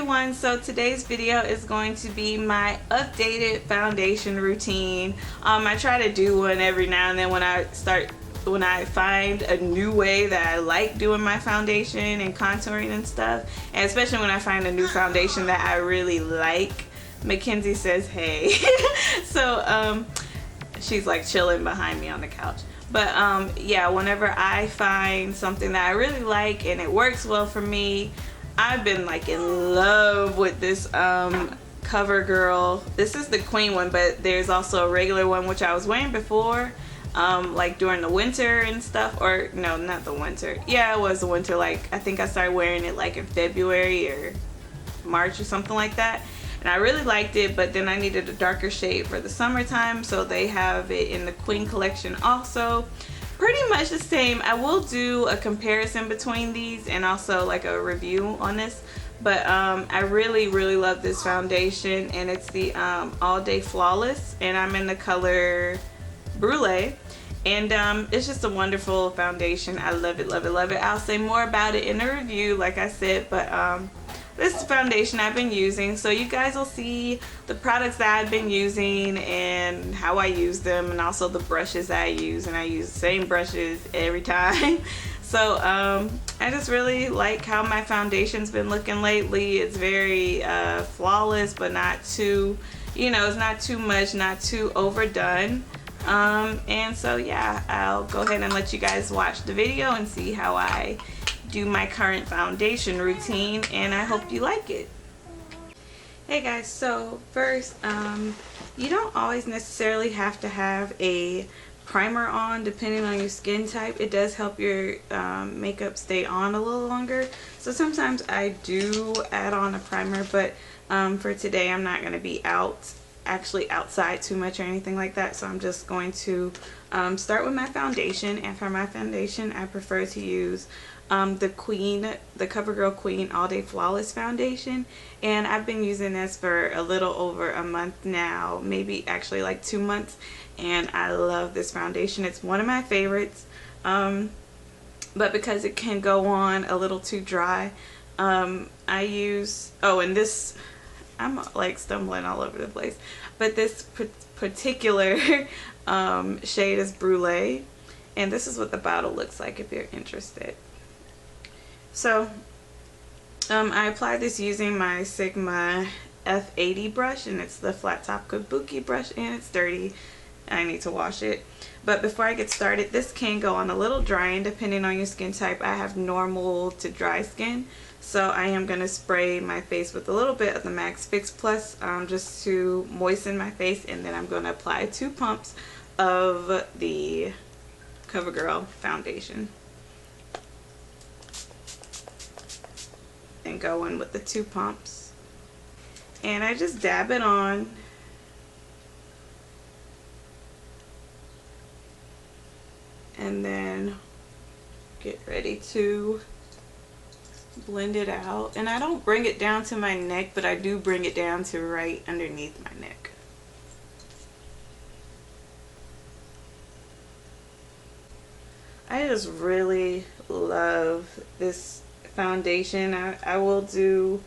everyone, so today's video is going to be my updated foundation routine. I try to do one every now and then when I find a new way that I like doing my foundation and contouring and stuff, and especially when I find a new foundation that I really like. Mackenzie says hey. So she's like chilling behind me on the couch. But yeah, whenever I find something that I really like and it works well for me, I've been like in love with this CoverGirl. This is the Queen one, but there's also a regular one which I was wearing before, like during the winter and stuff. Or no, not the winter. Yeah, it was the winter. Like I think I started wearing it like in February or March or something like that. And I really liked it, but then I needed a darker shade for the summertime, so they have it in the Queen collection also. Pretty much the same. I will do a comparison between these and also like a review on this, but I really love this foundation, and it's the All Day Flawless, and I'm in the color Brulee, and it's just a wonderful foundation. I love it, love it, love it. I'll say more about it in the review, like I said, but this is the foundation I've been using, so you guys will see the products that I've been using and how I use them, and also the brushes I use, and I use the same brushes every time. So I just really like how my foundation's been looking lately. It's very flawless, but not too, you know, it's not too much, not too overdone. And so yeah, I'll go ahead and let you guys watch the video and see how I do my current foundation routine, and I hope you like it. Hey guys, so first, you don't always necessarily have to have a primer on depending on your skin type. It does help your makeup stay on a little longer, so sometimes I do add on a primer, but for today I'm not going to be actually outside too much or anything like that, so I'm just going to start with my foundation. And for my foundation, I prefer to use the CoverGirl Queen All Day Flawless foundation, and I've been using this for a little over a month now, maybe actually like 2 months, and I love this foundation. It's one of my favorites, but because it can go on a little too dry, I use, and this, I'm like stumbling all over the place, but this particular shade is Brulee, and this is what the bottle looks like if you're interested. So I applied this using my Sigma F80 brush, and it's the flat top kabuki brush, and it's dirty. I need to wash it. But before I get started, this can go on a little drying depending on your skin type. I have normal to dry skin, so I am going to spray my face with a little bit of the Max Fix Plus just to moisten my face, and then I'm going to apply 2 pumps of the CoverGirl foundation. And go in with the 2 pumps, and I just dab it on, and then get ready to blend it out. And I don't bring it down to my neck, but I do bring it down to right underneath my neck. I just really love this foundation. I will do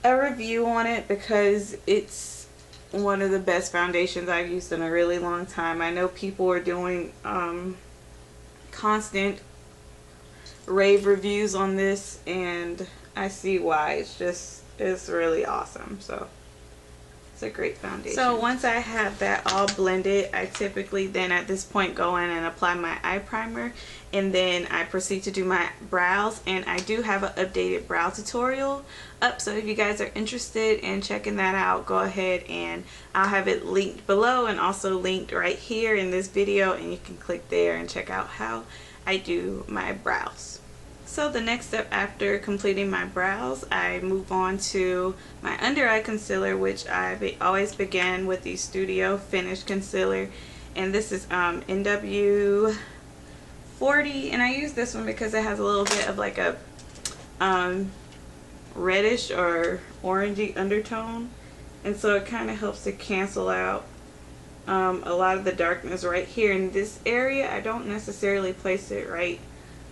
a review on it because it's one of the best foundations I've used in a really long time. I know people are doing constant rave reviews on this, and I see why. It's really awesome. So it's a great foundation. So once I have that all blended, I typically then at this point go in and apply my eye primer, and then I proceed to do my brows. And I do have an updated brow tutorial up, so if you guys are interested in checking that out, go ahead, and I'll have it linked below and also linked right here in this video, and you can click there and check out how I do my brows. So the next step after completing my brows, I move on to my under eye concealer, which I always begin with the Studio Finish Concealer, and this is NW40, and I use this one because it has a little bit of like a reddish or orangey undertone, and so it kind of helps to cancel out a lot of the darkness right here in this area. I don't necessarily place it right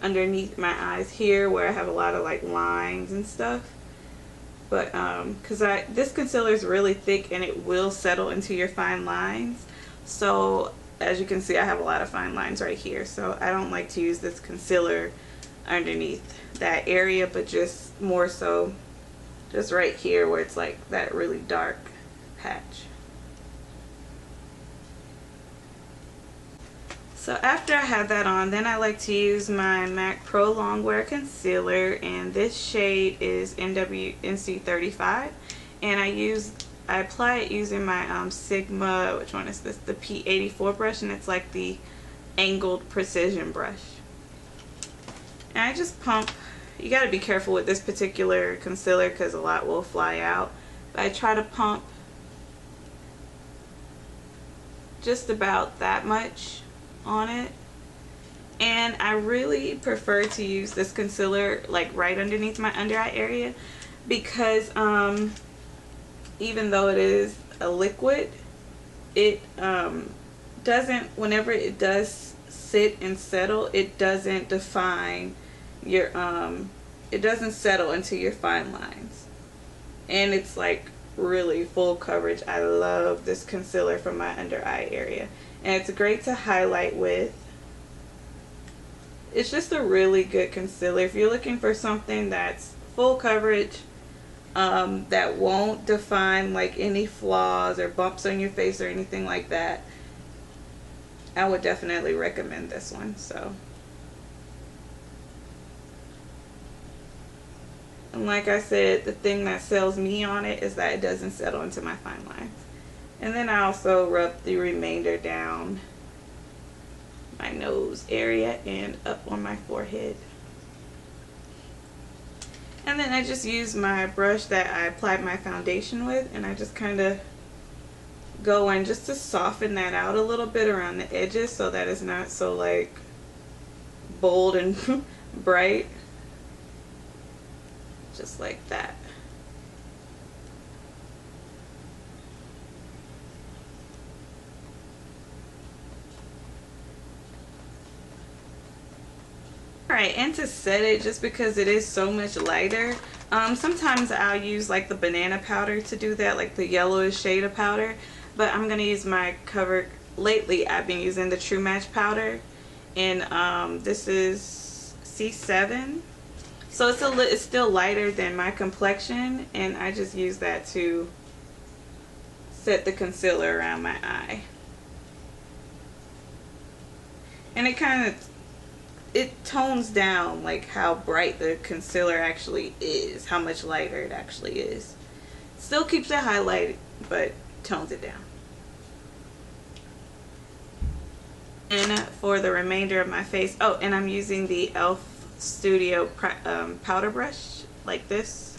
underneath my eyes here where I have a lot of like lines and stuff. but because this concealer is really thick and it will settle into your fine lines. So as you can see, I have a lot of fine lines right here, so I don't like to use this concealer underneath that area, but just more so just right here where it's like that really dark patch. So after I have that on, then I like to use my MAC Pro Longwear Concealer, and this shade is NC35, and I apply it using my Sigma, which one is this? The P84 brush, and it's like the angled precision brush. And I just pump. You got to be careful with this particular concealer because a lot will fly out. But I try to pump just about that much on it. And I really prefer to use this concealer like right underneath my under eye area, because even though it is a liquid, it doesn't, whenever it does sit and settle, it doesn't define your it doesn't settle into your fine lines, and it's like really full coverage. I love this concealer for my under eye area, and it's great to highlight with. It's just a really good concealer if you're looking for something that's full coverage, that won't define like any flaws or bumps on your face or anything like that. I would definitely recommend this one. So, and like I said, the thing that sells me on it is that it doesn't settle into my fine lines. And then I also rub the remainder down my nose area and up on my forehead. And then I just use my brush that I applied my foundation with, and I just kind of go in just to soften that out a little bit around the edges so that it's not so like bold and bright. Just like that. Alright, and to set it, just because it is so much lighter, sometimes I'll use like the banana powder to do that, like the yellowish shade of powder, but I'm going to use my lately I've been using the True Match powder, and this is C7, so it's still lighter than my complexion, and I just use that to set the concealer around my eye. And it tones down like how bright the concealer actually is, how much lighter it actually is. Still keeps it highlighted, but tones it down. And for the remainder of my face, oh, and I'm using the e.l.f. Studio powder brush like this.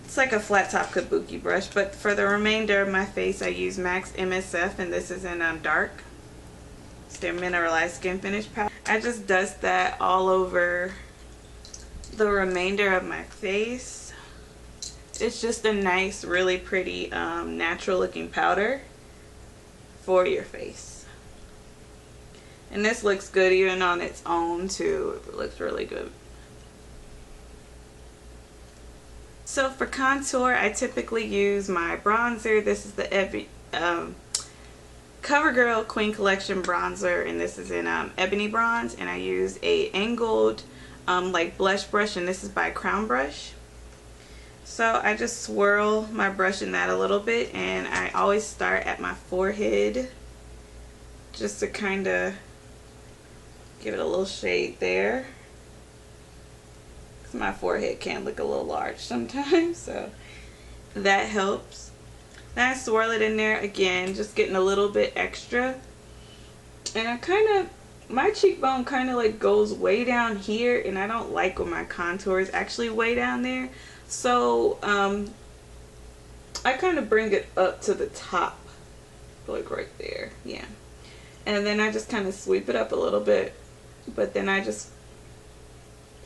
It's like a flat top kabuki brush, but for the remainder of my face I use MAC's MSF, and this is in dark. It's their Mineralized Skin Finish powder. I just dust that all over the remainder of my face. It's just a nice, really pretty, natural looking powder for your face. And this looks good even on its own too. It looks really good. So for contour, I typically use my bronzer. This is the CoverGirl Queen Collection Bronzer, and this is in Ebony Bronze, and I use a angled like blush brush, and this is by Crown Brush. So I just swirl my brush in that a little bit, and I always start at my forehead just to kind of give it a little shade there, because my forehead can look a little large sometimes, so that helps. Then I swirl it in there again, just getting a little bit extra. And I my cheekbone kind of like goes way down here, and I don't like when my contour is actually way down there. So I kind of bring it up to the top, like right there, yeah. And then I just kind of sweep it up a little bit, but then I just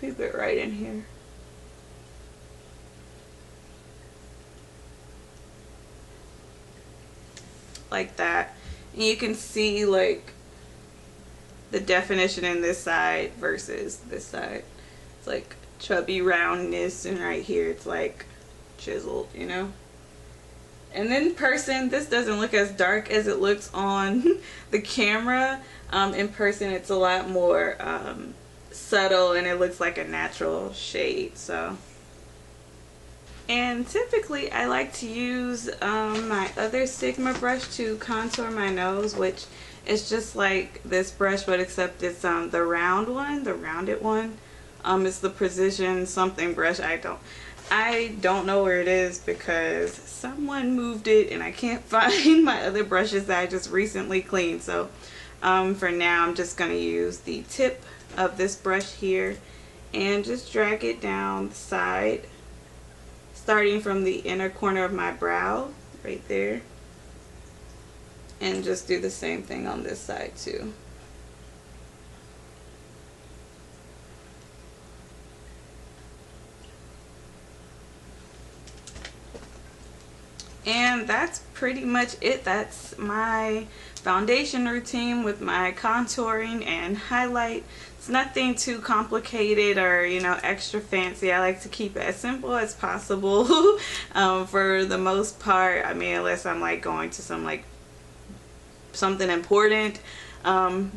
keep it right in here. Like that. And you can see like the definition in this side versus this side. It's like chubby roundness, and right here it's like chiseled, you know. And in person, this doesn't look as dark as it looks on the camera. In person, it's a lot more subtle, and it looks like a natural shade. So, and typically I like to use my other Sigma brush to contour my nose, which is just like this brush, but except it's the round one, the rounded one. It's the Precision something brush. I don't know where it is because someone moved it and I can't find my other brushes that I just recently cleaned. So for now, I'm just going to use the tip of this brush here and just drag it down the side, starting from the inner corner of my brow right there, and just do the same thing on this side too. And that's pretty much it. That's my foundation routine with my contouring and highlight. It's nothing too complicated or, you know, extra fancy. I like to keep it as simple as possible for the most part. I mean, unless I'm like going to something important.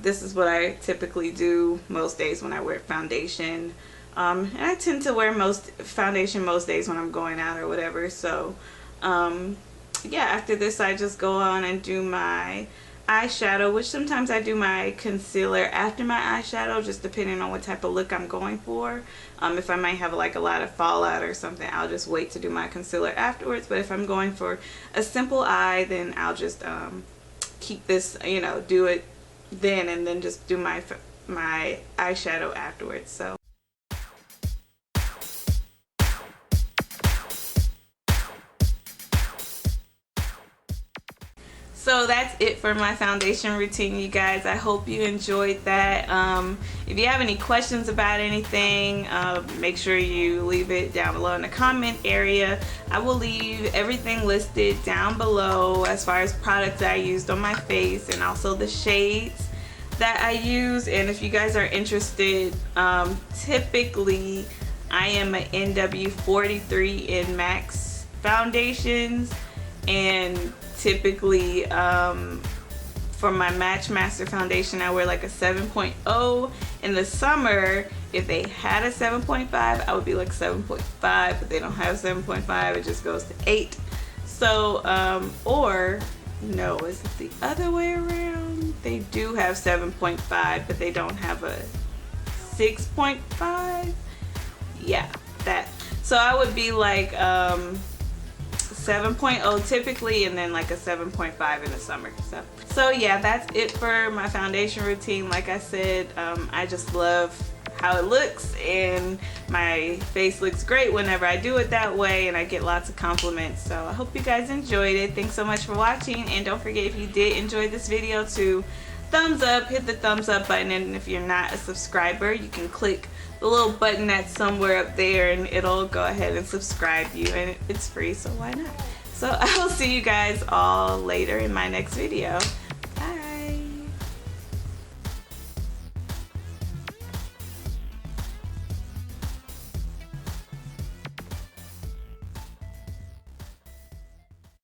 This is what I typically do most days when I wear foundation. And I tend to wear foundation most days when I'm going out or whatever. So yeah, after this I just go on and do my eyeshadow, which sometimes I do my concealer after my eyeshadow, just depending on what type of look I'm going for. If I might have like a lot of fallout or something, I'll just wait to do my concealer afterwards. But if I'm going for a simple eye, then I'll just keep this, you know, do it then and then just do my eyeshadow afterwards. So that's it for my foundation routine, you guys. I hope you enjoyed that. If you have any questions about anything, make sure you leave it down below in the comment area. I will leave everything listed down below as far as products that I used on my face and also the shades that I use. And if you guys are interested, typically I am an NW43 in Max foundations, and typically for my Match Master foundation I wear like a 7.0. In the summer, if they had a 7.5, I would be like 7.5, but they don't have 7.5, it just goes to 8. So or no, is it the other way around? They do have 7.5, but they don't have a 6.5. Yeah, that. So I would be like 7.0 typically, and then like a 7.5 in the summer. So yeah, that's it for my foundation routine. Like I said, I just love how it looks, and my face looks great whenever I do it that way, and I get lots of compliments. So I hope you guys enjoyed it. Thanks so much for watching, and don't forget, if you did enjoy this video, to thumbs up, hit the thumbs up button, and if you're not a subscriber, you can click the little button that's somewhere up there and it'll go ahead and subscribe you, and it's free, so why not? So I will see you guys all later in my next video.